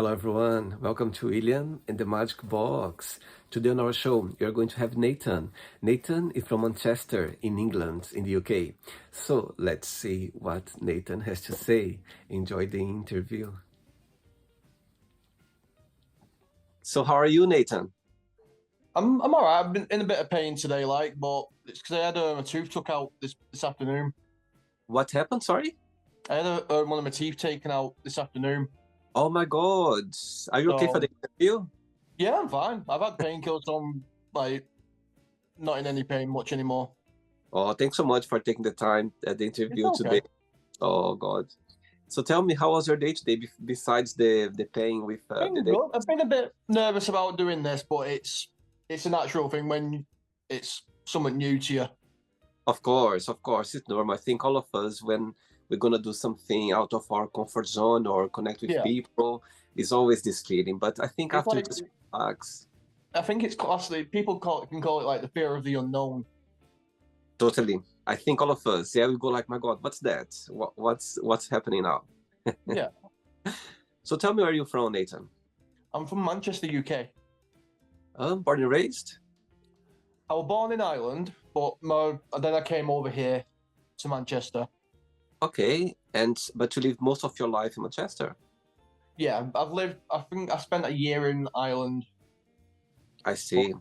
Hello everyone, welcome to William and the Magic Box. Today on our show, you're going to have Nathan. Nathan is from Manchester in England, in the UK. So let's see what Nathan has to say. Enjoy the interview. So how are you, Nathan? I'm all right. I've been in a bit of pain today, but it's because I had a tooth took out this afternoon. What happened? Sorry? I had one of my teeth taken out this afternoon. Oh my God. Are you okay for the So interview? yeah, I'm fine. I've had painkillers, so I'm like not in any pain much anymore. Oh, thanks so much for taking the time at the It's interview okay. today. Oh God. So tell me, how was your day today besides the pain with the Been day? good. I've been a bit nervous about doing this, but it's a natural thing when it's something new to you. Of course, it's normal. I think all of us, when we're gonna do something out of our comfort zone or connect with Yeah, people, is always this feeling. But I think it's after you like just relax, I think it's classically can call it like the fear of the unknown. totally. I think all of us, yeah, we go like, my God, what's that? What's happening now? Yeah, So tell me, where are you from, Nathan? I'm from Manchester, UK. Born and raised? I was born in Ireland, but then I came over here to Manchester. Okay, and but you lived most of your life in Manchester. Yeah, I've lived. I think I spent a year in Ireland, I but see.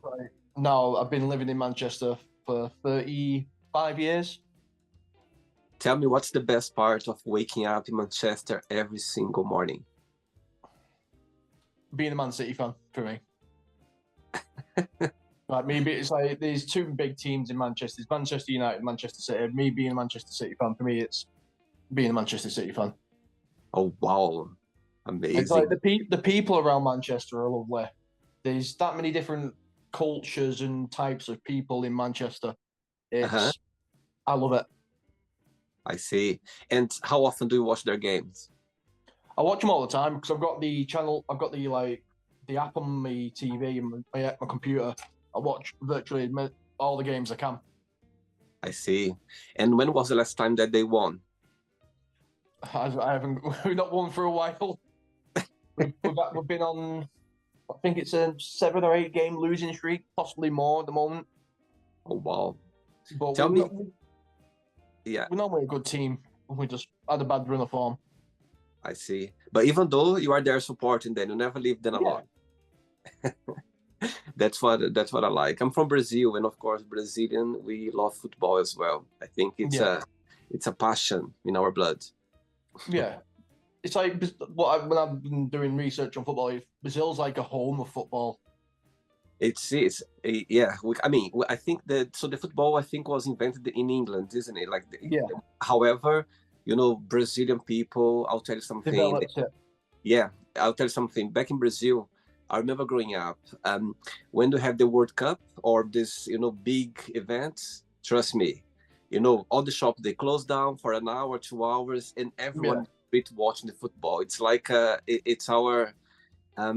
now I've been living in Manchester for 35 years. Tell me, what's the best part of waking up in Manchester every single morning? Being a Man City fan for me, like maybe it's like there's two big teams in Manchester: it's Manchester United, Manchester City. Me being a Manchester City fan for me, it's being a Manchester City fan. Oh wow, It's like amazing. the people around Manchester are lovely. There's that many different cultures and types of people in Manchester. Uh-huh. It's I love it. I see. And how often do you watch their games? I watch them all the time because I've got the channel. I've got the app on my TV and my computer. I watch virtually all the games I can. I see. And when was the last time that they won? I haven't we've not won for a while. We've been on. I think it's a 7 or 8 game losing streak, possibly more at the moment. Oh wow. But Tell me, yeah, we're normally a good team. We just had a bad run of form. I see. But even though you are there supporting them, you never leave them Yeah, alone. That's what I like. I'm from Brazil, and of course, Brazilian, we love football as well. I think it's yeah, a passion in our blood. yeah. It's like when I've been doing research on football, Brazil's like a home of football. Yeah. I mean, I think that so the football I think was invented in England, isn't it? Yeah, However, Brazilian people. I'll tell you something. develops it. Yeah, I'll tell you something. Back in Brazil, I remember growing up. When you have the World Cup or this, big events, trust me, all the shops they close down for an hour, 2 hours, and Yeah. everyone is watching the football. It's like it's our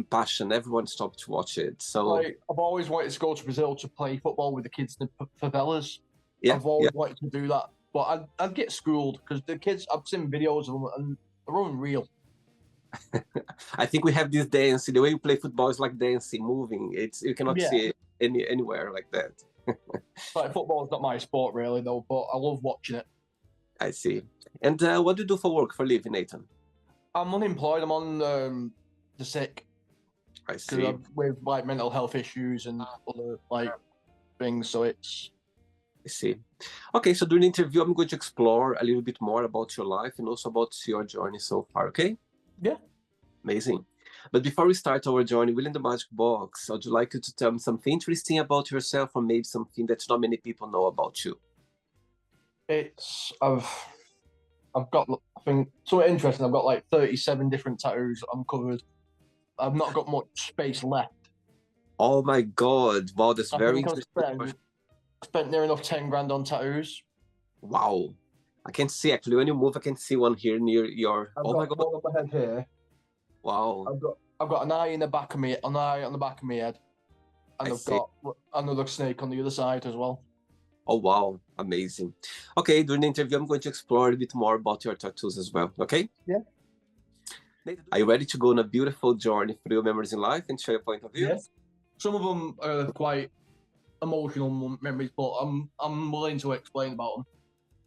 passion. Everyone stopped to watch it. So Like I've always wanted to go to Brazil to play football with the kids in the favelas. yeah, I've yeah. always wanted to do that, but I'd get schooled because the kids. I've seen videos of them and they're unreal. I think we have this dance. The way you play football is like dancing, moving. It's you cannot Yeah, see it anywhere like that. like football is not my sport really though, but I love watching it. I see. And what do you do for work for living, Nathan? I'm unemployed. I'm on the sick I because see. I'm with like mental health issues and other like things. So it's I see. Okay, so during the interview, I'm going to explore a little bit more about your life and also about your journey so far. Okay, yeah. amazing. But before we start our journey within the magic box, I'd like you to tell me something interesting about yourself, or maybe something that not many people know about you. It's I've got I think something interesting. I've got like 37 different tattoos I'm covered. I've not got much space left. Oh my God! Wow, that's I very think I've interesting question. spent near enough 10 grand on tattoos. Wow, I can see actually when you move, I can see one here near your. I've Oh my got God! one on my head here. Wow, I've got an eye in the back of me, an eye on the back of my head, I and I've see. got another snake on the other side as well. Oh wow, amazing. Okay, during the interview, I'm going to explore a bit more about your tattoos as well. Okay. Yeah. Nathan, are you ready to go on a beautiful journey through your memories in life and share your point of view? Yes. Some of them are quite emotional memories, but I'm willing to explain about them.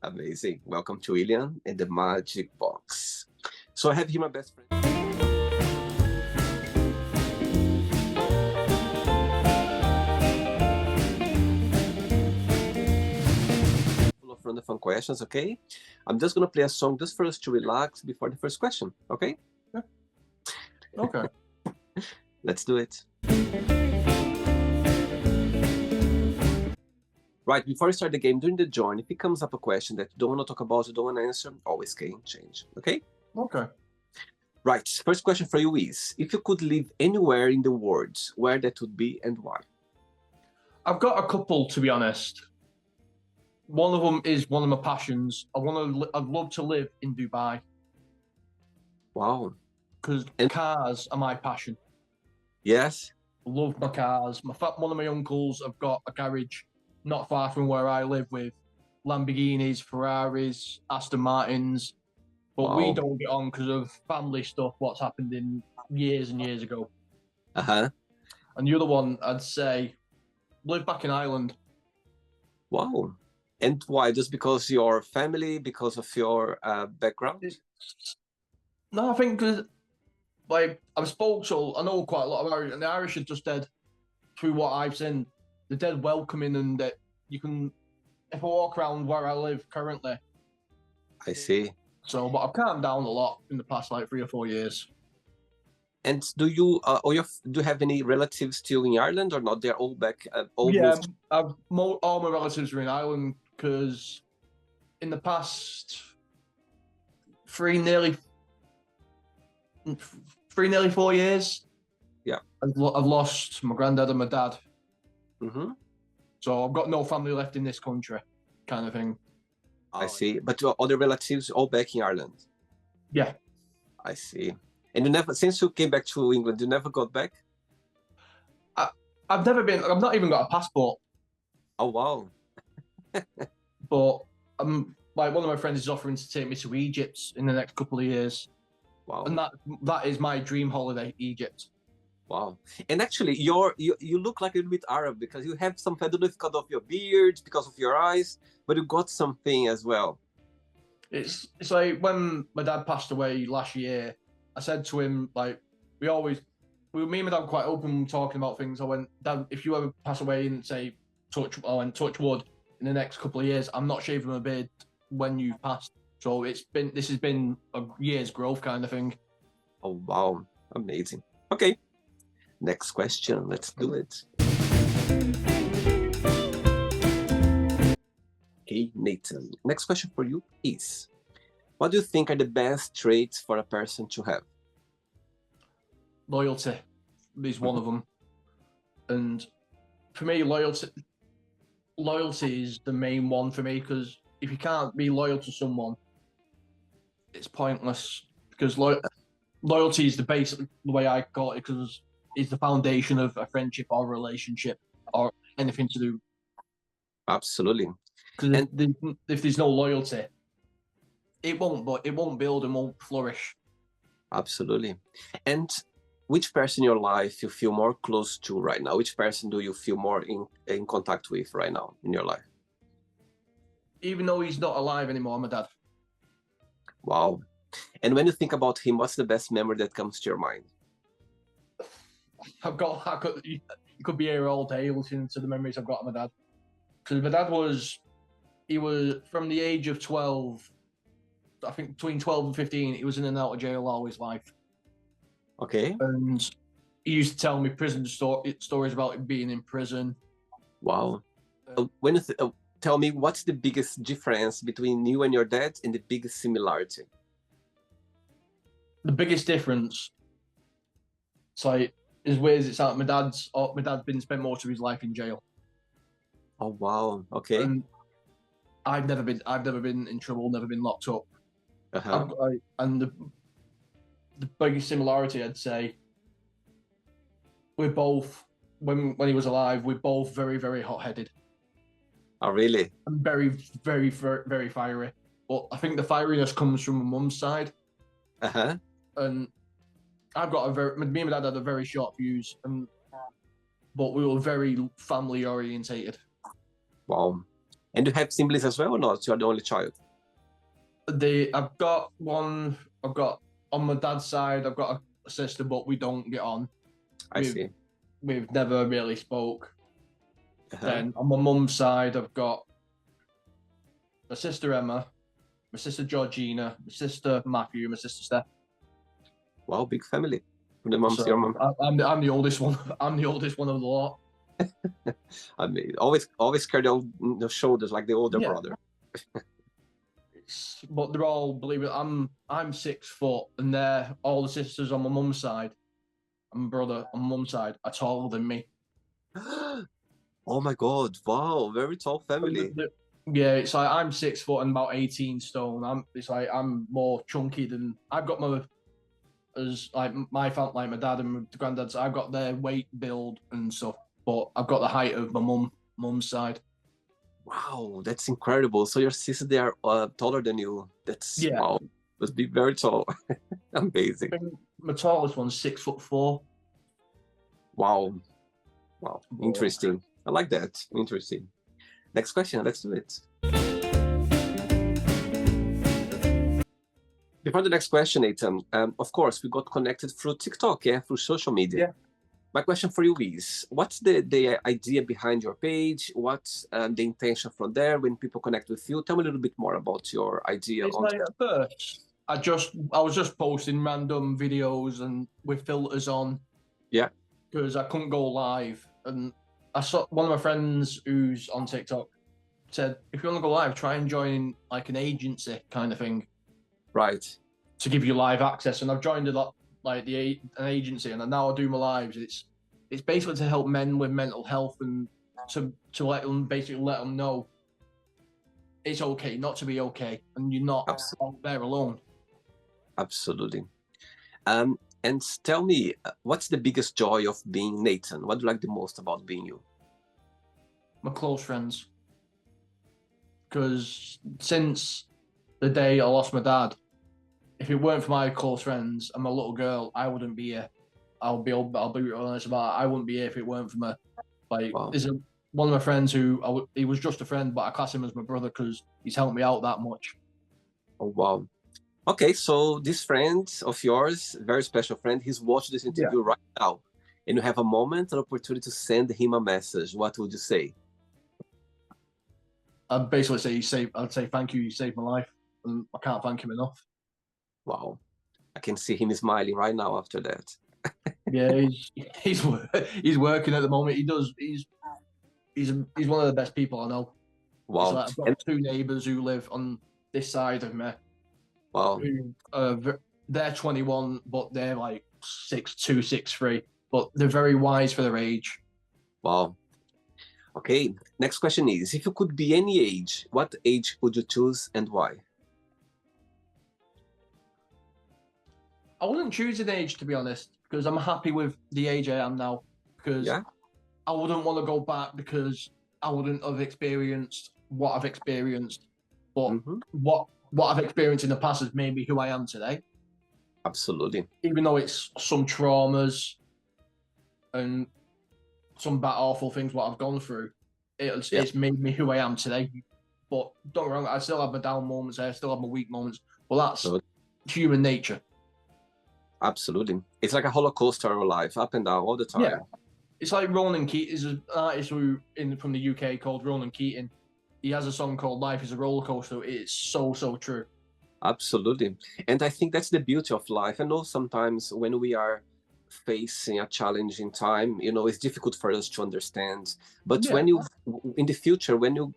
Amazing. Welcome to William and the Magic Box. So I have here my best friend. Full of random fun questions, okay? I'm just gonna play a song just for us to relax before the first question, okay? Yeah. Okay. Let's do it. Right, before we start the game, during the join, if it comes up a question that you don't want to talk about, you don't want to answer, always can change, okay? Okay. Right, first question for you is, if you could live anywhere in the world, where that would be and why? I've got a couple, to be honest. One of them is one of my passions. I'd love to live in Dubai. Wow. Because cars are my passion. Yes? Love my cars. One of my uncles have got a garage not far from where I live with Lamborghinis, Ferraris, Aston Martins. But we don't get on because of family stuff, what's happened in years and years ago. Uh-huh. And the other one, I'd say, live back in Ireland. Wow. And why? Just because your family, because of your background? No, I think because like I've spoke to, I know quite a lot of Irish, and the Irish are just dead, through what I've seen, they're dead welcoming, and that you can, if I walk around where I live currently. I see. So, but I've calmed down a lot in the past like 3 or 4 years. And do you do you have any relatives still in Ireland or not? They're all back. All Yeah, moved? all my relatives are in Ireland because in the past nearly 4 years. Yeah, I've lost my granddad and my dad. Mm-hmm. So I've got no family left in this country, kind of thing. I see. But your other relatives all back in Ireland? Yeah. I see. And you never, since you came back to England, you never got back? I've never been, I've not even got a passport. Oh, wow. But like one of my friends is offering to take me to Egypt in the next couple of years. Wow. And that is my dream holiday, Egypt. Wow. And actually, you look like a little bit Arab because you have some, I don't know if because of your beard, because of your eyes, but you got something as well. It's like when my dad passed away last year, I said to him, like, me and my dad were quite open talking about things. I went, Dad, if you ever pass away and say, touch wood, in the next couple of years, I'm not shaving my beard when you've passed. So this has been a year's growth kind of thing. Oh, wow. Amazing. Okay. Next question. Let's do it. Okay, Nathan. Next question for you is, what do you think are the best traits for a person to have? Loyalty is one of them. And for me, loyalty is the main one for me, because if you can't be loyal to someone, it's pointless, because loyalty is the way I call it, because it's the foundation of a friendship or relationship or anything to do. Absolutely. Because if there's no loyalty, it won't build and won't flourish. Absolutely. And which person in your life you feel more close to right now? Which person do you feel more in contact with right now in your life? Even though he's not alive anymore, my dad. Wow. And when you think about him, what's the best memory that comes to your mind? You could be here all day listening to the memories I've got of my dad. Because my dad was from the age of 12, I think between 12 and 15, he was in and out of jail all his life. Okay. And he used to tell me prison stories about him being in prison. Wow. When you tell me, what's the biggest difference between you and your dad and the biggest similarity? The biggest difference, so as weird as it sounds, my dad's spent most of his life in jail. Oh wow! Okay. And I've never been in trouble, never been locked up. And the biggest similarity, I'd say, we're both, when he was alive, we're both very, very hot-headed. Oh really? And very, very, very, very fiery. But I think the fieriness comes from my mum's side. And I've got a very me and my dad had a very short fuse, but we were very family orientated. Wow. And do you have siblings as well or not? You're the only child. I've got one. I've got on my dad's side. I've got a sister, but we don't get on. I see. We've never really spoke. Uh-huh. Then on my mum's side, I've got my sister Emma, my sister Georgina, my sister Matthew, my sister Steph. Wow, big family. The mom's So your mom. I'm the oldest one. I'm the oldest one of the lot. I mean, always carry on the shoulders like the older brother. But they're all, believe it, I'm 6 foot, and they're all the sisters on my mum's side and my brother on my mum's side are taller than me. Oh my God! Wow, very tall family. Yeah, it's like I'm 6 foot and about 18 stone. It's like I'm more chunky than I've got my family, like my dad and my granddad's. I've got their weight, build, and stuff, but I've got the height of my mum's side. Wow, that's incredible. So your sisters, they are taller than you. That's wow. Must be very tall. Amazing. My tallest one's 6'4". Wow. Wow. Interesting. I like that. Interesting. Next question. Let's do it. Before the next question, Nathan, of course, we got connected through TikTok, through social media. Yeah. My question for you is, what's the idea behind your page? What's the intention from there when people connect with you? Tell me a little bit more about your idea. It's like at first, I was just posting random videos and with filters on. Yeah. Because I couldn't go live. And I saw one of my friends who's on TikTok said, if you want to go live, try and join like an agency kind of thing. Right. To give you live access. And I've joined a lot, like an agency, and now I do my lives. It's basically to help men with mental health and to let them know it's okay not to be okay, and you're not out there alone. Absolutely. And tell me, what's the biggest joy of being Nathan? What do you like the most about being you? My close friends. Because since the day I lost my dad, if it weren't for my close friends and my little girl, I wouldn't be here. I'll be honest about it. I wouldn't be here if it weren't for me. Like, there's one of my friends who he was just a friend, but I class him as my brother because he's helped me out that much. Oh wow! Okay, so this friend of yours, very special friend, he's watching this interview right now, and you have a moment, an opportunity to send him a message. What would you say? I'd basically say I'd say thank you. You saved my life, and I can't thank him enough. Wow, I can see him smiling right now after that. Yeah, he's working at the moment. He's one of the best people I know. Wow. Like, I've got 2 neighbours who live on this side of me. Wow. They're 21, but they're like 6'2", 6'3", but they're very wise for their age. Wow. Okay, next question is, if you could be any age, what age would you choose and why? I wouldn't choose an age, to be honest, because I'm happy with the age I am now. Because I wouldn't want to go back because I wouldn't have experienced what I've experienced. But what I've experienced in the past has made me who I am today. Absolutely. Even though it's some traumas and some bad, awful things what I've gone through, it's made me who I am today. But don't get me wrong, I still have my down moments, I still have my weak moments. Well, that's human nature. Absolutely. It's like a roller coaster of life, up and down all the time. Yeah. It's like Ronan Keating is an artist from the UK called Ronan Keating. He has a song called Life is a Roller Coaster. It's so true. Absolutely. And I think that's the beauty of life. I know sometimes when we are facing a challenging time, it's difficult for us to understand. But when you, in the future, when you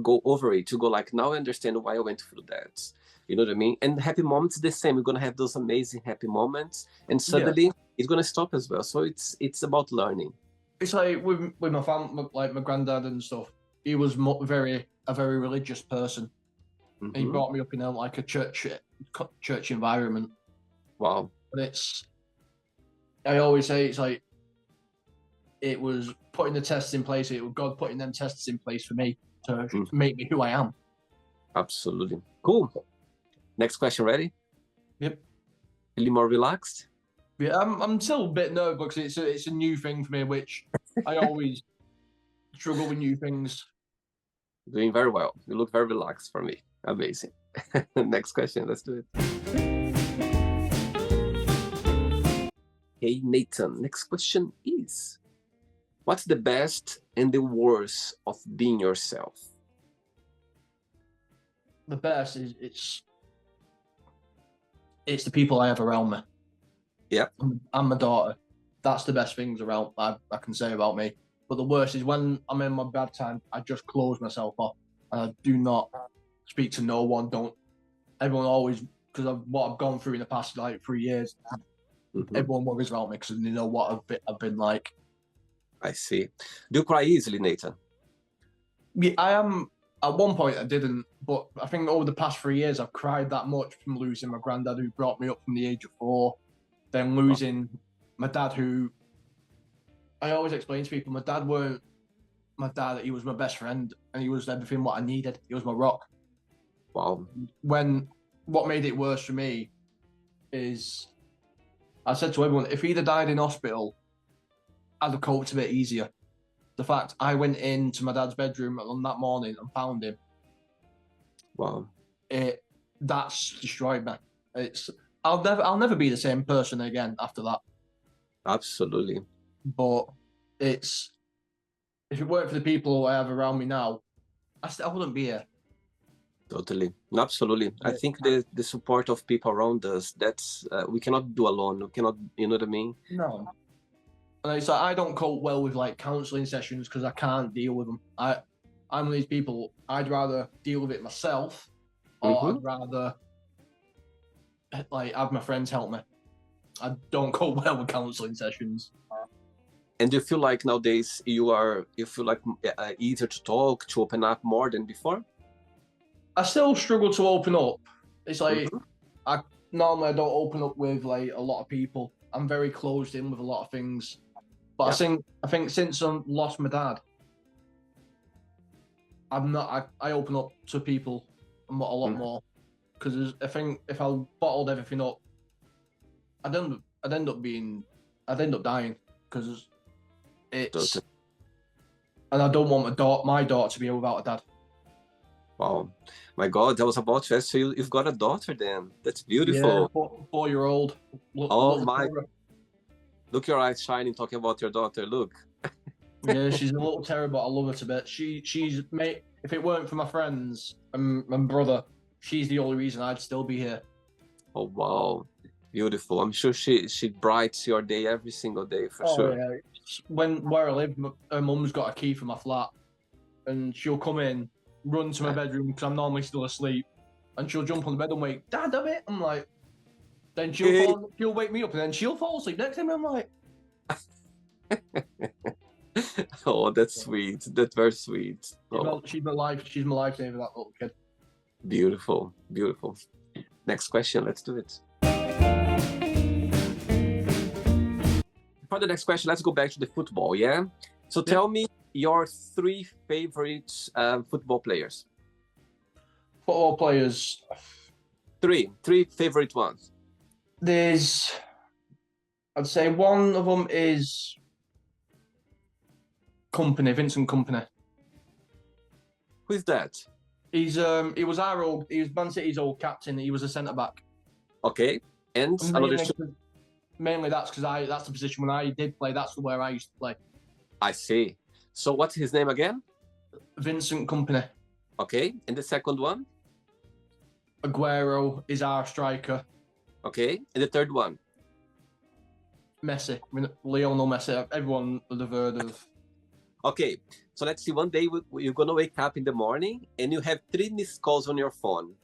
go over it, you go like, now I understand why I went through that. You know what I mean? And happy moments the same. We're going to have those amazing happy moments. And suddenly it's going to stop as well. So it's about learning. It's like with my family, like my granddad and stuff, he was a very religious person. And he brought me up in like a church environment. Wow. But I always say it's like, it was putting the tests in place. It was God putting them tests in place for me to make me who I am. Absolutely. Cool. Next question, ready? Yep. Feeling more relaxed? Yeah, I'm still a bit nervous because it's a new thing for me, which I always struggle with new things. Doing very well. You look very relaxed for me. Amazing. Next question. Let's do it. Hey, Nathan. Next question is, what's the best and the worst of being yourself? The best is it's the people I have around me. Yeah. And my daughter. That's the best things around I can say about me. But the worst is when I'm in my bad time, I just close myself off and I do not speak to no one. Don't everyone always because of what I've gone through in the past like 3 years. Everyone worries about me because they know what I've been like. I see. Do you cry easily, Nathan? Yeah, I am. At one point, I didn't, but I think over the past 3 years, I've cried that much from losing my granddad, who brought me up from the age of 4, then losing my dad, who I always explain to people, my dad weren't my dad. He was my best friend, and he was everything what I needed. He was my rock. Wow. What made it worse for me is I said to everyone, if he'd have died in hospital, I'd have coped a bit easier. The fact I went into my dad's bedroom on that morning and found him. Wow. That's destroyed me. I'll never be the same person again after that. Absolutely. But if it weren't for the people I have around me now, I wouldn't be here. Totally. Absolutely. I think the support of people around us, that's we cannot do alone. We cannot, you know what I mean? No. And it's like I don't cope well with like counselling sessions because I can't deal with them. I'm one of these people. I'd rather deal with it myself, or I'd rather like have my friends help me. I don't cope well with counselling sessions. And do you feel like nowadays you feel like easier to talk, to open up more than before? I still struggle to open up. It's like I don't open up with like a lot of people. I'm very closed in with a lot of things. But I think since I lost my dad, I'm not. I open up to people a lot more because I think if I bottled everything up, I'd end up dying because it's. And I don't want my daughter to be without a dad. Wow, my God, I was about to ask you, you've got a daughter then. That's beautiful. Yeah, 4-year-old. Look your eyes shining talking about your daughter, look. Yeah, she's a little terror, but I love her to bits. She's mate. If it weren't for my friends and my brother, she's the only reason I'd still be here. Oh wow, beautiful. I'm sure she brights your day every single day for sure. Yeah. Where I live, her mum's got a key for my flat, and she'll come in, run to my bedroom because I'm normally still asleep, and she'll jump on the bed and wake, Dad, damn it! I'm like, then she'll wake me up, and then she'll fall asleep next to me. I'm like. Oh, that's sweet. That's very sweet. She's my lifesaver, that little kid. Beautiful, beautiful. Next question, let's do it. For the next question, let's go back to the football, yeah? So tell me your 3 favorite football players. Football players? 3 favorite ones. I'd say one of them is Vincent Kompany. Who is that? He was Man City's old captain. He was a centre back. Okay, and mainly that's because that's the position when I did play. That's where I used to play. I see. So what's his name again? Vincent Kompany. Okay, and the second one? Aguero is our striker. Okay, and the third one? Messi. Lionel Messi. Everyone would have heard of. Okay, so let's see. One day you're gonna wake up in the morning and you have 3 missed calls on your phone.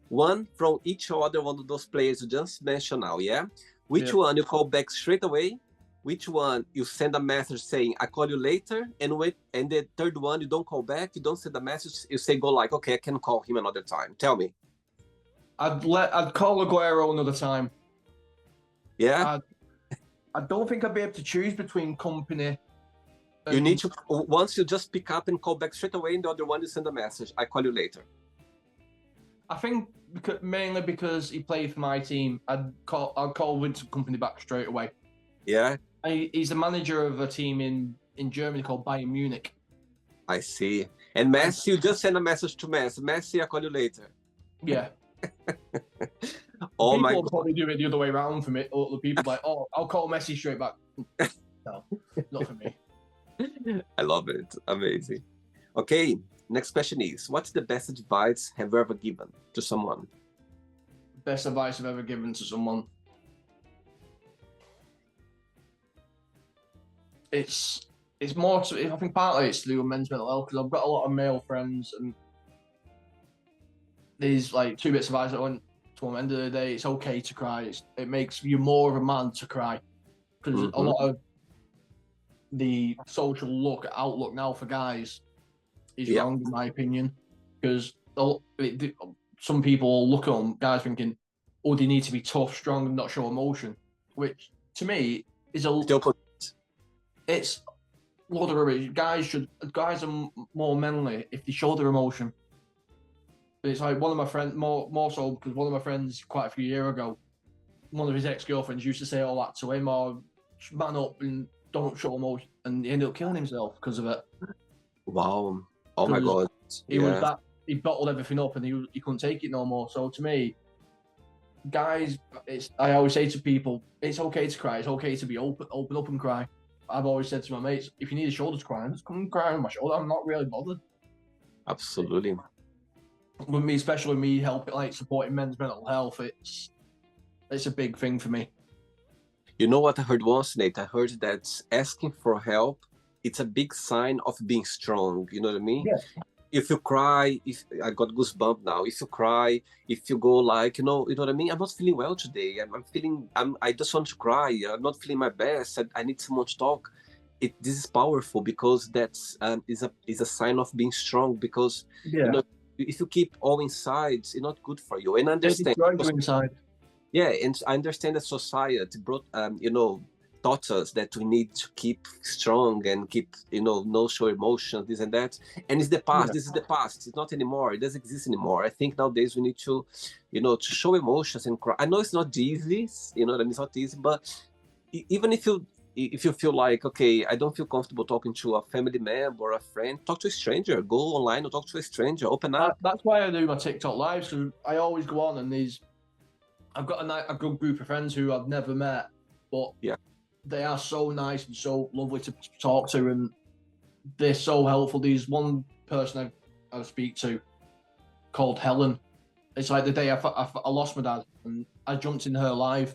One from each other one of those players you just mentioned now, yeah? Which one you call back straight away? Which one you send a message saying, I call you later? And the third one, you don't call back, you don't send a message, you say, go like, okay, I can call him another time. Tell me. I'd call Aguero another time. Yeah? I don't think I'd be able to choose between Kompany. You need to, once you just pick up and call back straight away, and the other one you send a message, I call you later. I think mainly because he played for my team, I'd call Vincent Company back straight away. Yeah, He's the manager of a team in Germany called Bayern Munich. I see. And Messi, you just send a message to Messi. Messi, I'll call you later. Yeah. Oh my People will God. probably do it the other way around for me. Or the people like, oh, I'll call Messi straight back. No, not for me. I love it. Amazing. Okay, next question is, what's the best advice have you ever given to someone? Best advice I've ever given to someone. It's more to, I think partly it's to do with men's mental health, because I've got a lot of male friends, and there's like two bits of advice I want to. At the end of the day, it's okay to cry. It makes you more of a man to cry, because a lot of the social outlook now for guys is wrong, in my opinion. Because some people look at them, guys thinking, oh, they need to be tough, strong, and not show emotion, which to me is it's a lot of rubbish. Guys are more manly if they show their emotion. But it's like one of my friends, more so because one of my friends quite a few years ago, one of his ex-girlfriends used to say all that to him, or man up and don't show emotion, and he ended up killing himself because of it. Wow. Oh my God. He bottled everything up and he couldn't take it no more. So to me, guys, I always say to people, it's okay to cry. It's okay to be open up and cry. I've always said to my mates, if you need a shoulder to cry on, just come and cry on my shoulder. I'm not really bothered. Absolutely. With me, especially me helping, supporting men's mental health, it's a big thing for me. You know what I heard once, Nate? I heard that asking for help, it's a big sign of being strong. You know what I mean? Yeah. If you cry, if I got goosebumps now, if you cry, if you go like, you know what I mean? I'm not feeling well today. I just want to cry. I'm not feeling my best. I need someone to talk. This is powerful because that's is a sign of being strong. Because if you keep all inside, it's not good for you. And I understand. Inside. Yeah, and I understand that society brought, taught us that we need to keep strong and keep, no show emotions, this and that. And it's the past. Yeah. This is the past. It's not anymore. It doesn't exist anymore. I think nowadays we need to, to show emotions and cry. I know it's not easy, it's not easy, but even if you feel like, okay, I don't feel comfortable talking to a family member or a friend, talk to a stranger. Go online or talk to a stranger. Open up. That's why I do my TikTok lives, because I always go on and I've got a good group of friends who I've never met, but they are so nice and so lovely to talk to, and they're so helpful. There's one person I speak to called Helen. It's like the day I lost my dad, and I jumped in her live.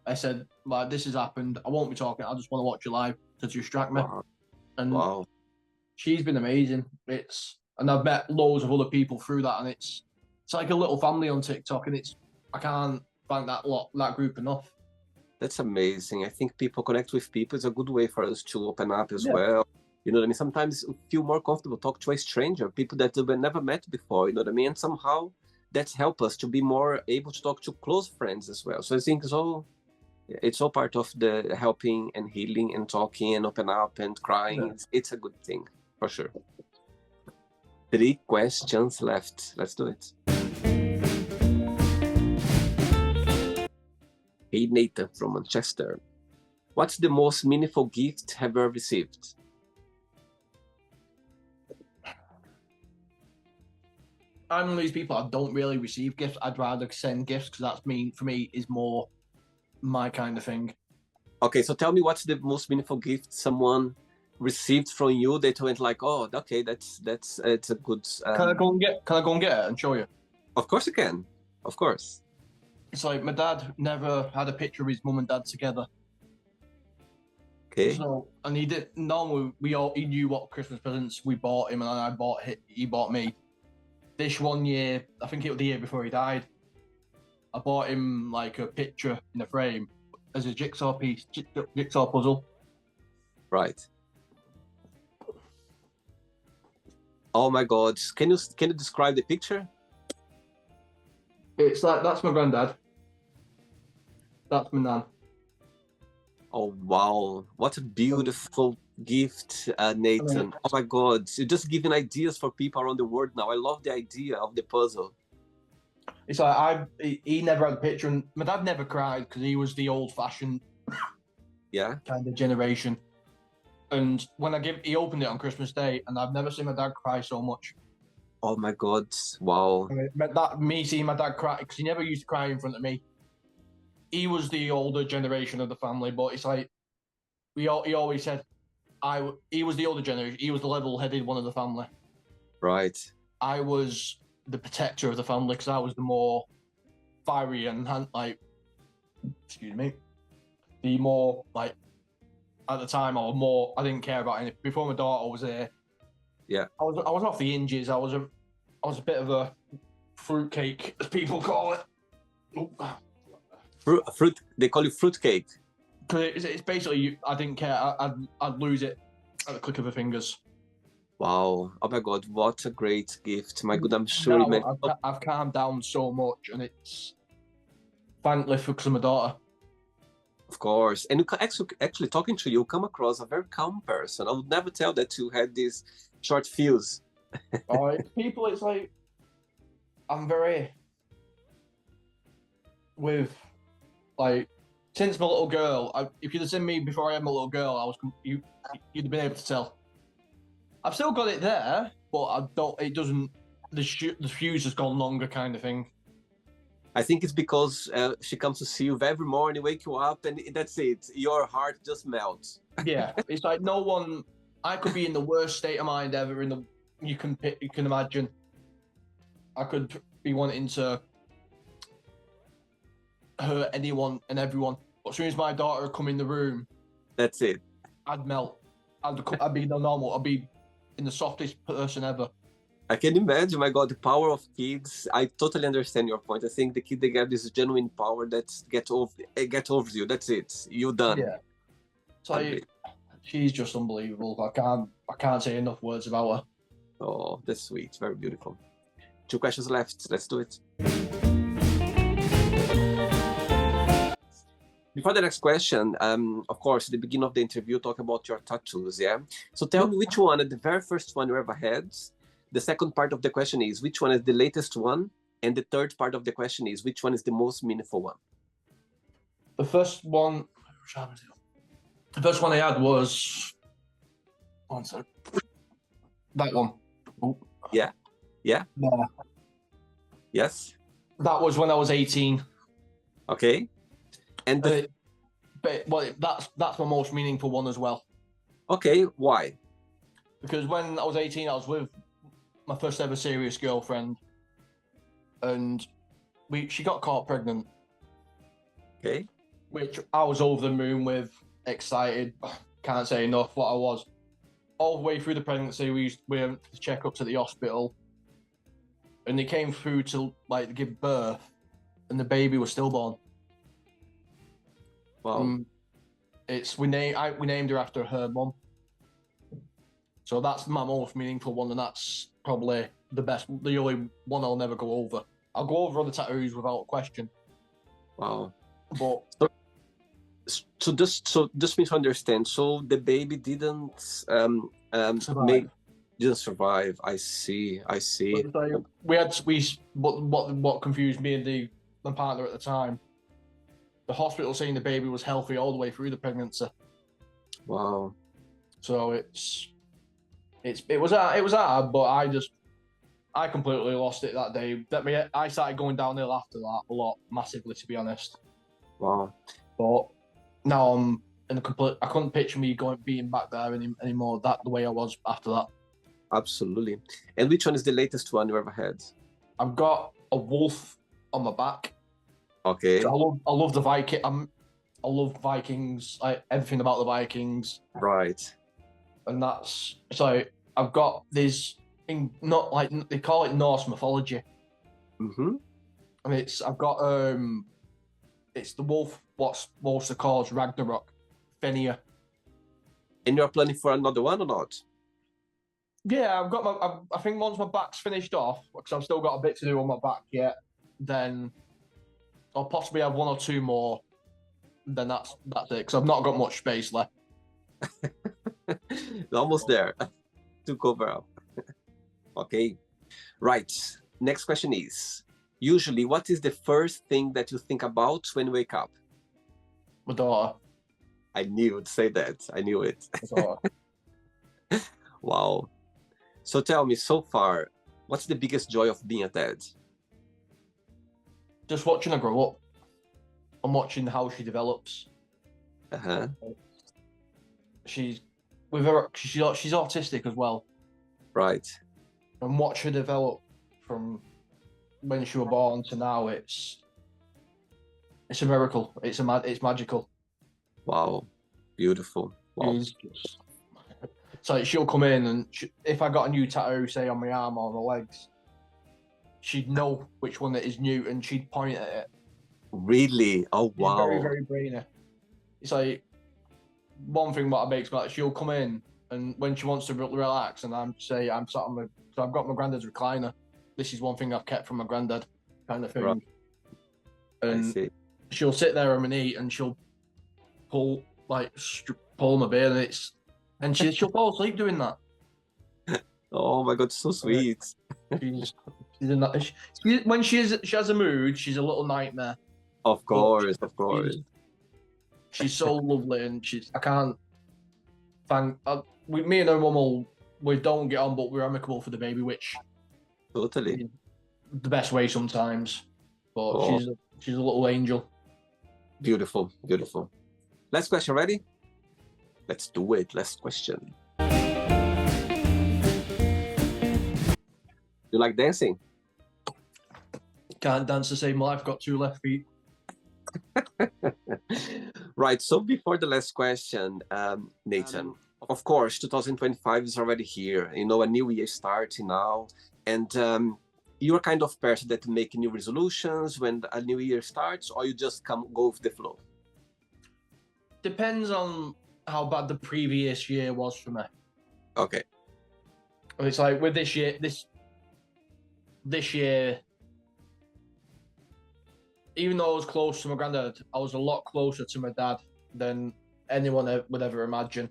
I said, like, this has happened. I won't be talking. I just want to watch you live to distract me. Wow. And she's been amazing. And I've met loads of other people through that, and it's like a little family on TikTok, and I can't thank that group enough. That's amazing. I think people connect with people. It's a good way for us to open up as well. You know what I mean? Sometimes you feel more comfortable talk to a stranger, people that we've never met before. You know what I mean? And somehow that's helped us to be more able to talk to close friends as well. So I think it's all part of the helping and healing and talking and open up and crying. Yeah. It's a good thing for sure. 3 questions left. Let's do it. Hey, Nathan from Manchester. What's the most meaningful gift have you ever received? I'm one of these people, I don't really receive gifts. I'd rather send gifts, because for me, is more my kind of thing. Okay, so tell me, what's the most meaningful gift someone received from you that went like, oh, okay, it's a good... Can I go and get it and show you? Of course you can. Of course. It's like my dad never had a picture of his mum and dad together. Okay. So, and he did. Normally, he knew what Christmas presents we bought him, and he bought me. This one year, I think it was the year before he died, I bought him like a picture in a frame as a jigsaw puzzle. Right. Oh my God! Can you describe the picture? It's like, that's my granddad. That's my nan. Oh wow! What a beautiful gift, Nathan. Oh my God! You're just giving ideas for people around the world now. I love the idea of the puzzle. It's like he never had a picture, and my dad never cried because he was the old-fashioned Yeah. kind of generation. And when he opened it on Christmas Day, and I've never seen my dad cry so much. Oh my God! Wow. Me seeing my dad cry, because he never used to cry in front of me. He was the older generation of the family, but it's like he always said, he was the older generation. He was the level-headed one of the family. Right. I was the protector of the family because I was the more fiery and like, excuse me, the more like at the time I didn't care about anything. Before my daughter was there, Yeah. I was off the hinges. I was a bit of a fruitcake, as people call it. Fruit. They call you fruitcake. Because it's basically I didn't care. I'd lose it at the click of the fingers. Wow. Oh my God, what a great gift. My God, I'm sure it meant... I've calmed down so much, and it's thankfully because of my daughter. Of course. And you actually talking to you, come across a very calm person. I would never tell that you had this short fuse. All right, people, it's like I'm very with like since my little girl. If you'd have seen me before I had my little girl, you'd have been able to tell. I've still got it there, but I don't. It doesn't. The fuse has gone longer, kind of thing. I think it's because she comes to see you every morning, wake you up, and that's it. Your heart just melts. Yeah, it's like no one. I could be in the worst state of mind ever. You can imagine. I could be wanting to hurt anyone and everyone, but as soon as my daughter would come in the room, that's it. I'd melt. I'd be the normal. I'd be in the softest person ever. I can imagine, my God, the power of kids. I totally understand your point. I think the kid, they get this genuine power that get over you. That's it. You're done. Yeah. So she's just unbelievable. I can't say enough words about her. Oh, that's sweet. Very beautiful. 2 questions left. Let's do it. Before the next question, of course, at the beginning of the interview, talk about your tattoos, yeah? So tell me which one, the very first one you ever had. The second part of the question is, which one is the latest one? And the third part of the question is, which one is the most meaningful one? The first one I had was... One sec. That one. Oh. Yeah? Yeah? Yeah. Yes? That was when I was 18. Okay. And that's my most meaningful one as well. Okay, why? Because when I was 18, I was with my first ever serious girlfriend, and she got caught pregnant. Okay. Which I was over the moon with, excited. Can't say enough what I was. All the way through the pregnancy, we went to checkups at the hospital, and they came through to give birth, and the baby was stillborn. Wow. We named her after her mum. So that's my most meaningful one, and that's probably the only one I'll never go over. I'll go over other tattoos without question. Wow. But so just me to understand. So the baby didn't survive. Didn't survive. I see. What confused me and my partner at the time, the hospital saying the baby was healthy all the way through the pregnancy. Wow. So it was hard, but I completely lost it that day. I started going downhill after that a lot, massively, to be honest. Wow. But now I'm in a complete. I couldn't picture me being back there anymore. The way I was after that. Absolutely. And which one is the latest one you ever had? I've got a wolf on my back. Okay. So I love the Viking. I love Vikings. Everything about the Vikings. Right. And that's so. I've got this not like they call it Norse mythology. Mm-hmm. And I've got it's the wolf. What's most of called Ragnarok, Fenrir. And you're planning for another one or not? Yeah, I've got I think once my back's finished off, because I've still got a bit to do on my back yet, then I'll possibly have 1 or 2 more. Then that's it, because I've not got much space left. Almost there to cover up. Okay. Right. Next question is, Usually, what is the first thing that you think about when you wake up? My daughter. I knew you'd say that. I knew it. My daughter. Wow. So tell me, so far, what's the biggest joy of being a dad? Just watching her grow up. I'm watching how she develops. Uh-huh. She's with her. She's autistic as well, Right. and watch her develop from when she was born to now. It's a miracle. It's magical. Wow. Beautiful. Wow. So she'll come in, and if I got a new tattoo, say on my arm or my legs, she'd know which one that is new, and she'd point at it. Really? Oh, She's very, wow. very brainy. It's like one thing what makes me like, she'll come in, and when she wants to relax, and I'm sat on my, so I've got my granddad's recliner. This is one thing I've kept from my granddad, kind of thing. Right. I And see. she'll sit there on my knee, and she'll pull my beard, and she'll fall asleep doing that. Oh my God, so sweet. She's when she has a mood, she's a little nightmare. Of course, of course. She's so lovely, and I can't thank. Me and her mum we don't get on, but we're amicable for the baby, which Totally. is the best way sometimes. But Oh. she's a little angel. Beautiful, beautiful. Last question, ready? Let's do it. Last question. You like dancing? Can't dance to save my life. Got 2 left feet. Right. So before the last question, Nathan, of course, 2025 is already here. You know, a new year starting now, and you're kind of person that make new resolutions when a new year starts, or you just go with the flow. Depends on how bad the previous year was for me. Okay. It's like with this year, even though I was close to my granddad, I was a lot closer to my dad than anyone would ever imagine.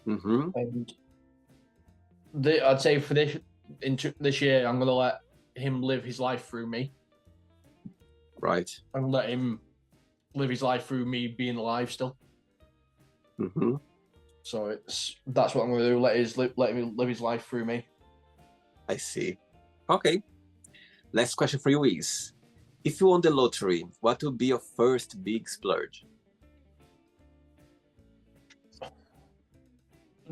Mm-hmm. And I'd say for this year, I'm going to let him live his life through me. Right. And let him live his life through me being alive still. Mm-hmm. So that's what I'm going to do. Let him live his life through me. I see. Okay. Last question for you is, if you won the lottery, what would be your first big splurge?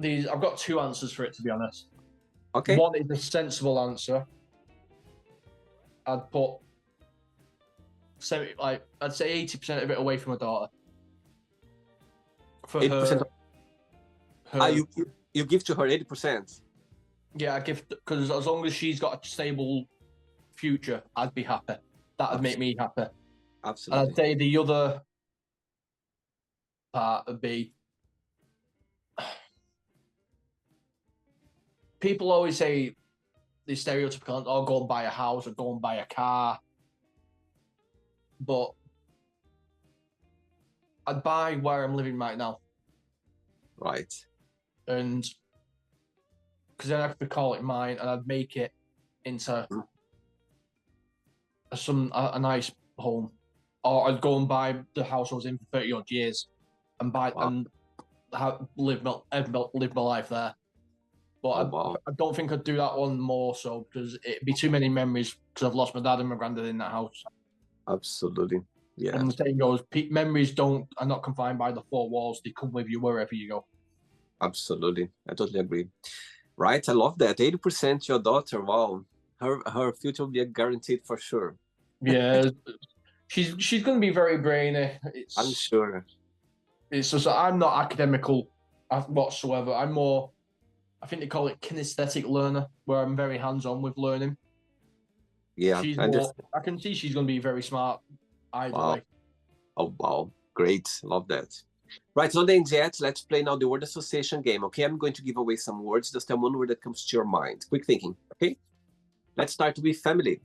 I've got 2 answers for it, to be honest. Okay. One is a sensible answer. I'd put I'd say 80% of it away from my daughter. For 80%. her, you give to her 80%. Yeah, I give, because as long as she's got a stable future, I'd be happy. That'd make me happy. Absolutely. And I'd say the other part would be, people always say the stereotypical, oh, go and buy a house or go and buy a car. But I'd buy where I'm living right now. Right. And because then I could call it mine, and I'd make it into a nice home. Or I'd go and buy the house I was in for 30 odd years and live my life there. But I don't think I'd do that one more so, because it'd be too many memories, because I've lost my dad and my granddad in that house. Absolutely. Yeah. And the saying goes, memories are not confined by the 4 walls. They come with you wherever you go. Absolutely. I totally agree. Right. I love that. 80% your daughter. Wow. Her future will be guaranteed for sure. Yeah. She's going to be very brainy. I'm sure. It's just, I'm not academical whatsoever. I'm more, I think they call it kinesthetic learner, where I'm very hands-on with learning. Yeah. I can see she's going to be very smart either way. Oh, wow. Great. Love that. Right, so then yet, let's play now the word association game, okay? I'm going to give away some words. Just tell one word that comes to your mind. Quick thinking, okay? Let's start with family.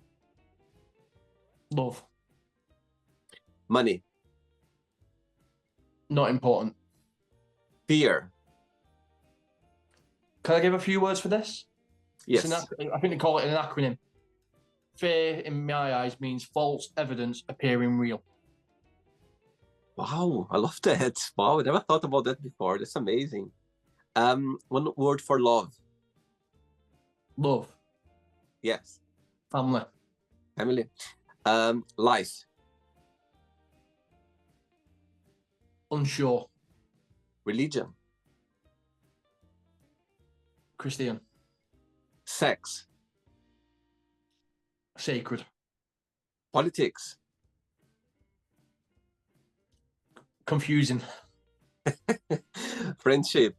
Love. Money. Not important. Fear. Can I give a few words for this? Yes. I think they call it an acronym. fear in my eyes means false evidence appearing real. Wow, I love that. Wow, I never thought about that before. That's amazing. One word for love. Love. Yes. Family. Family. Life. Unsure. Religion. Christian. Sex. Sacred. Politics. Confusing. Friendship.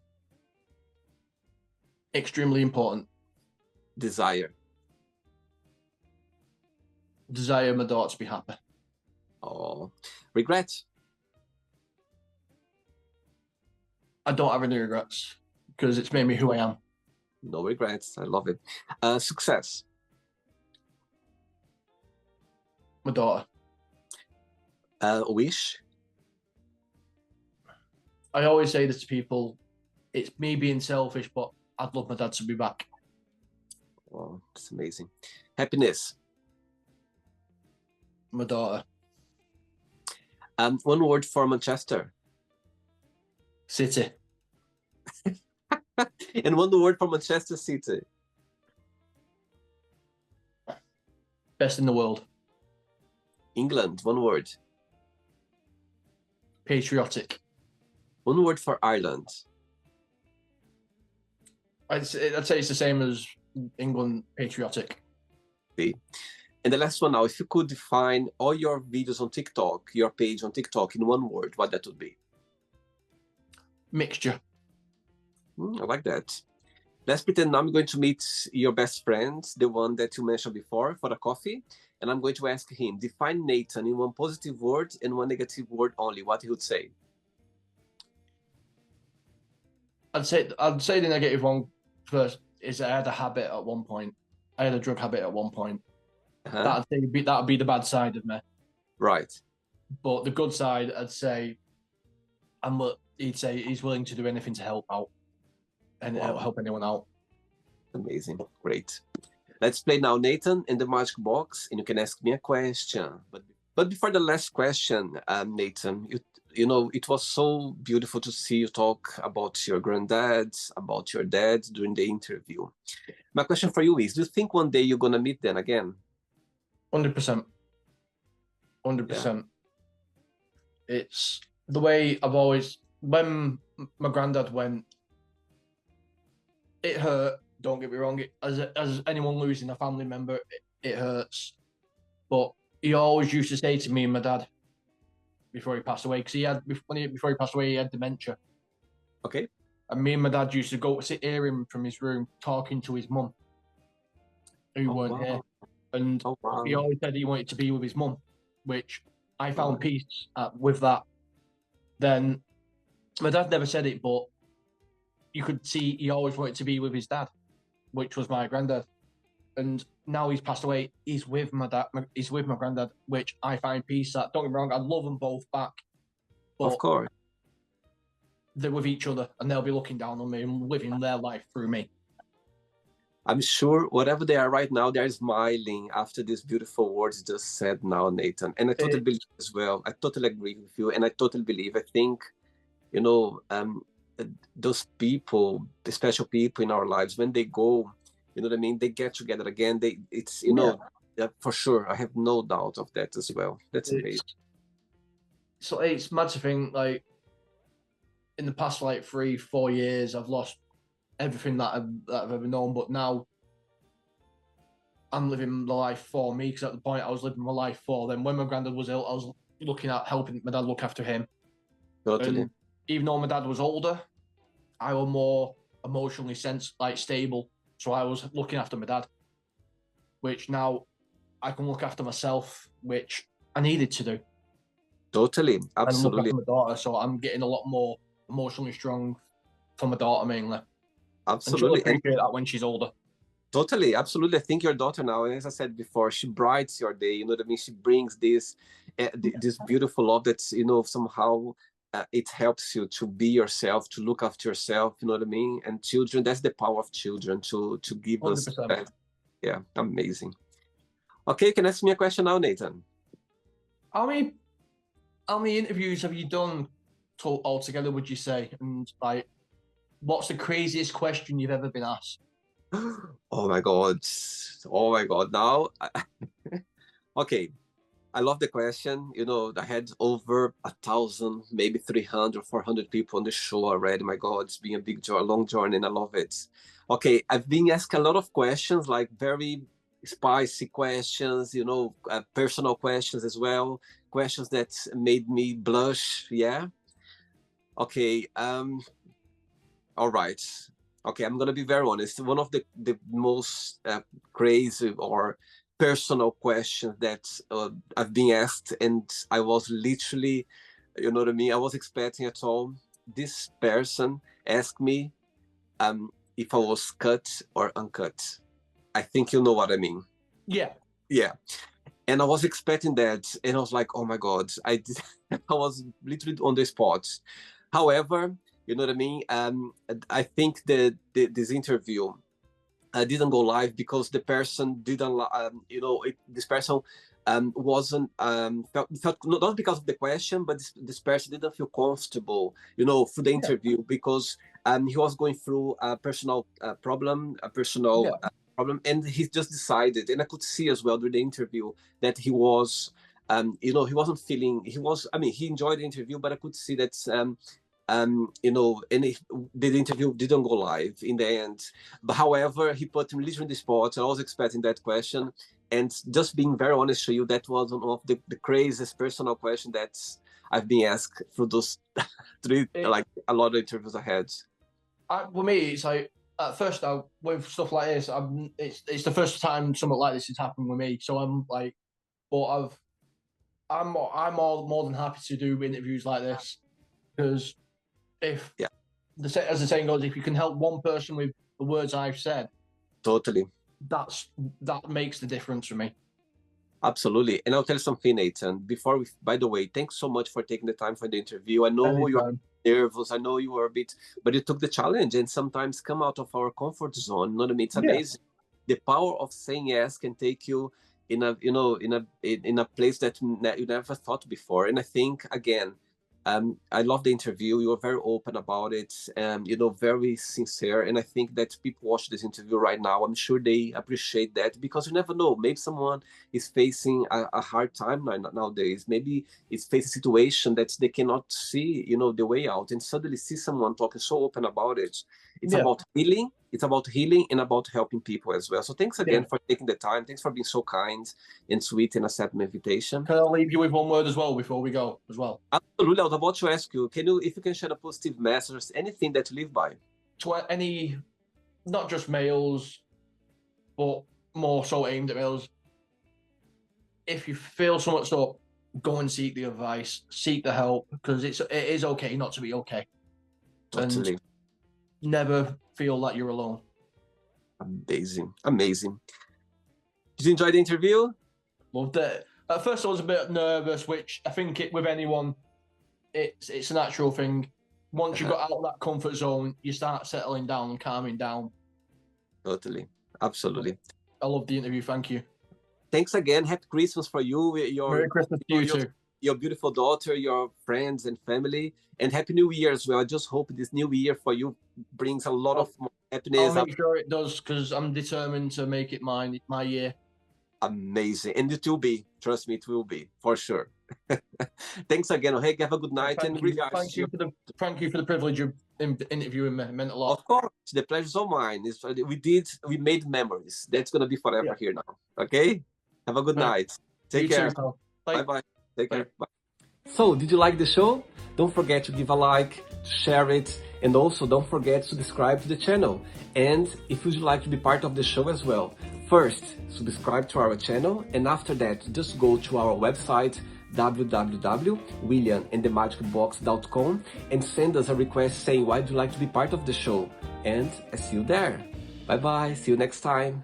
Extremely important. Desire. Desire my daughter to be happy. Oh, regret. I don't have any regrets because it's made me who I am. No regrets. I love it. Success. My daughter. Wish. I always say this to people. It's me being selfish, but I'd love my dad to be back. Oh, it's amazing. Happiness. My daughter. One word for Manchester. City. And one word for Manchester City. Best in the world. England. One word. Patriotic. One word for Ireland. I'd say it's the same as England. Patriotic. See? And the last one now, if you could define all your videos on TikTok, your page on TikTok in one word, what that would be? Mixture. I like that. Let's pretend now I'm going to meet your best friend, the one that you mentioned before, for a coffee. And I'm going to ask him, define Nathan in one positive word and one negative word only, what he would say. I'd say the negative one first is I had a habit at one point. I had a drug habit at one point. That'd be the bad side of me. Right. But the good side, I'd say, he'd say he's willing to do anything to help out and help anyone out. Amazing. Great. Let's play now Nathan in the magic box, and you can ask me a question. But before the last question, Nathan, you know, it was so beautiful to see you talk about your granddad, about your dad during the interview. My question for you is, do you think one day you're going to meet them again? 100%. 100%. It's the way I've always, when my granddad went, it hurt. Don't get me wrong. As anyone losing a family member, it hurts. But he always used to say to me and my dad before he passed away, because before he passed away, he had dementia. Okay. And me and my dad used to go hear him from his room talking to his mum, who weren't here. And he always said he wanted to be with his mum, which I found peace with that. Then my dad never said it, but you could see he always wanted to be with his dad, which was my granddad. And now he's passed away. He's with my dad. He's with my granddad, which I find peace at. Don't get me wrong, I love them both back. But of course. They're with each other, and they'll be looking down on me and living their life through me. I'm sure whatever they are right now, they're smiling after these beautiful words just said now, Nathan. And I totally believe as well. I totally agree with you. And I totally believe. I think, you know, those people, the special people in our lives, when they go, you know what I mean? They get together again. It's you know, for sure. I have no doubt of that as well. That's amazing. So it's mad to think, like, in the past, like 3-4 years, I've lost everything that I've ever known. But now I'm living the life for me, because at the point I was living my life for them. When my granddad was ill, I was looking at helping my dad look after him. Totally. And even though my dad was older, I was more emotionally stable. So I was looking after my dad, which now I can look after myself, which I needed to do. Totally. Absolutely. And look after my daughter. So I'm getting a lot more emotionally strong for my daughter mainly. Absolutely. And she'll appreciate that when she's older. Totally, absolutely. I think your daughter now, as I said before, she brightens your day. You know what I mean? She brings this beautiful love that's, you know, somehow it helps you to be yourself, to look after yourself. You know what I mean? And children, that's the power of children to give 100%. Us. Yeah, amazing. Okay, you can ask me a question now, Nathan. How many interviews have you done altogether, would you say? And like, what's the craziest question you've ever been asked? Oh my God. Oh my God. Now, okay. I love the question. You know, I had over 1,000, maybe 300, 400 people on the show already. My God, it's been a big journey, long journey, and I love it. Okay, I've been asked a lot of questions, like very spicy questions, you know, personal questions as well, questions that made me blush. Yeah. Okay. All right. Okay, I'm gonna be very honest. One of the most crazy or personal questions that I've been asked, and I was literally, you know what I mean. I was expecting at all. This person asked me if I was cut or uncut. I think you know what I mean. Yeah. Yeah. And I was expecting that, and I was like, "Oh my God!" I did. I was literally on the spot. However, you know what I mean. I think that this interview didn't go live because the person didn't, this person wasn't felt not because of the question, but this person didn't feel comfortable, you know, through the interview because he was going through a personal problem, and he just decided, and I could see as well during the interview that he was. You know, he wasn't feeling. He was. I mean, he enjoyed the interview, but I could see that you know, and the interview didn't go live in the end. But however, he put him literally in the spot. I was expecting that question, and just being very honest to you, that was one of the craziest personal question that I've been asked through those like a lot of interviews I had. For me, it's like at first, with stuff like this, it's the first time something like this has happened with me. So I'm like, but I'm more than happy to do interviews like this because if as the saying goes, if you can help one person with the words I've said, totally, that makes the difference for me. Absolutely. And I'll tell you something, Nathan. Before we, by the way, thanks so much for taking the time for the interview. I know you're nervous. I know you were a bit, but you took the challenge and sometimes come out of our comfort zone. You know what I mean? It's amazing. The power of saying yes can take you in a, you know, in a place that you never thought before. And I think, again, I love the interview. You were very open about it, you know, very sincere. And I think that people watch this interview right now, I'm sure they appreciate that because you never know. Maybe someone is facing a hard time nowadays. Maybe it's facing a situation that they cannot see, you know, the way out, and suddenly see someone talking so open about it. It's about healing. It's about healing and about helping people as well. So thanks again for taking the time. Thanks for being so kind and sweet and accepting my invitation. Can I leave you with one word as well before we go as well? Absolutely. I was about to ask you, if you can share a positive message, anything that you live by? To any, not just males, but more so aimed at males. If you feel somewhat up, go and seek the advice, seek the help, because it is okay not to be okay. Totally. And never feel like you're alone. Amazing. Amazing. Did you enjoy the interview? Loved it. At first I was a bit nervous, which I think with anyone, it's a natural thing. Once you got out of that comfort zone, you start settling down and calming down. Totally. Absolutely. I love the interview. Thank you. Thanks again. Happy Christmas for you. Merry Christmas to you too. Your beautiful daughter, your friends and family, and Happy New Year as well. I just hope this new year for you brings a lot of more happiness. I'll make sure it does because I'm determined to make it my year. Amazing. And it will be. Trust me, it will be for sure. Thanks again. Hey, have a good night. Thank you for the privilege of interviewing me. It meant a lot. Of course, the pleasure's all mine. We made memories. That's gonna be forever here now. Okay. Have a good night. Take care. Bye bye. Take care. Bye. So, did you like the show? Don't forget to give a like, to share it, and also don't forget to subscribe to the channel. And if you'd like to be part of the show as well, first, subscribe to our channel, and after that, just go to our website, www.williamandthemagicbox.com, and send us a request saying why you'd like to be part of the show. And I see you there. Bye bye. See you next time.